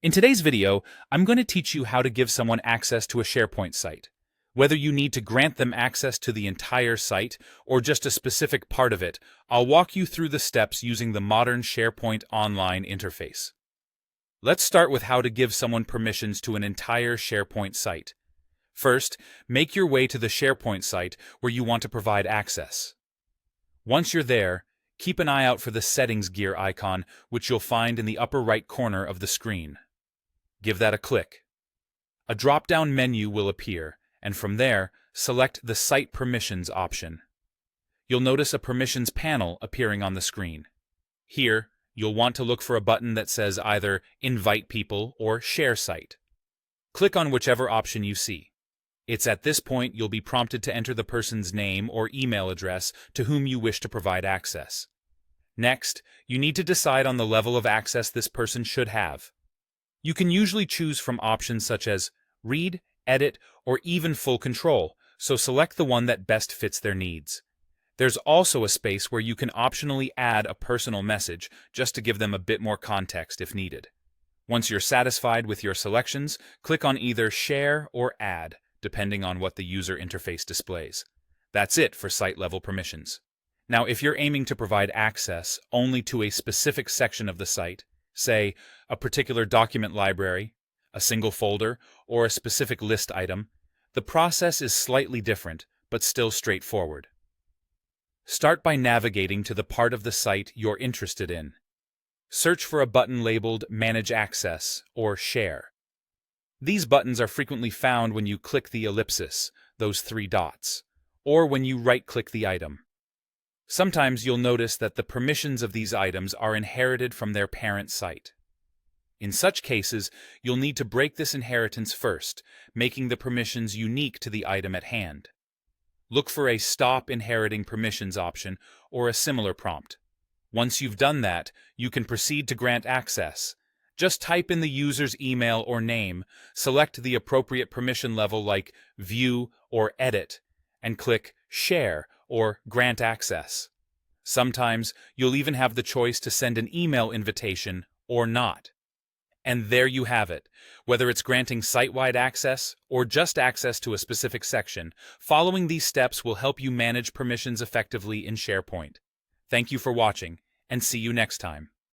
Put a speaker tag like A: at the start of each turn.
A: In today's video, I'm going to teach you how to give someone access to a SharePoint site. Whether you need to grant them access to the entire site or just a specific part of it, I'll walk you through the steps using the modern SharePoint online interface. Let's start with how to give someone permissions to an entire SharePoint site. First, make your way to the SharePoint site where you want to provide access. Once you're there, keep an eye out for the Settings gear icon, which you'll find in the upper right corner of the screen. Give that a click. A drop-down menu will appear, and from there, select the Site Permissions option. You'll notice a Permissions panel appearing on the screen. Here, you'll want to look for a button that says either Invite People or Share Site. Click on whichever option you see. It's at this point you'll be prompted to enter the person's name or email address to whom you wish to provide access. Next, you need to decide on the level of access this person should have. You can usually choose from options such as Read, Edit, or even Full Control, so select the one that best fits their needs. There's also a space where you can optionally add a personal message just to give them a bit more context if needed. Once you're satisfied with your selections, click on either Share or Add, depending on what the user interface displays. That's it for site-level permissions. Now, if you're aiming to provide access only to a specific section of the site, say a particular document library, a single folder, or a specific list item, the process is slightly different, but still straightforward. Start by navigating to the part of the site you're interested in. Search for a button labeled Manage Access or Share. These buttons are frequently found when you click the ellipsis, those three dots, or when you right-click the item. Sometimes you'll notice that the permissions of these items are inherited from their parent site. In such cases, you'll need to break this inheritance first, making the permissions unique to the item at hand. Look for a Stop Inheriting Permissions option or a similar prompt. Once you've done that, you can proceed to grant access. Just type in the user's email or name, select the appropriate permission level like View or Edit, and click Share or Grant Access. Sometimes you'll even have the choice to send an email invitation or not. And there you have it. Whether it's granting site-wide access or just access to a specific section, following these steps will help you manage permissions effectively in SharePoint. Thank you for watching, and see you next time.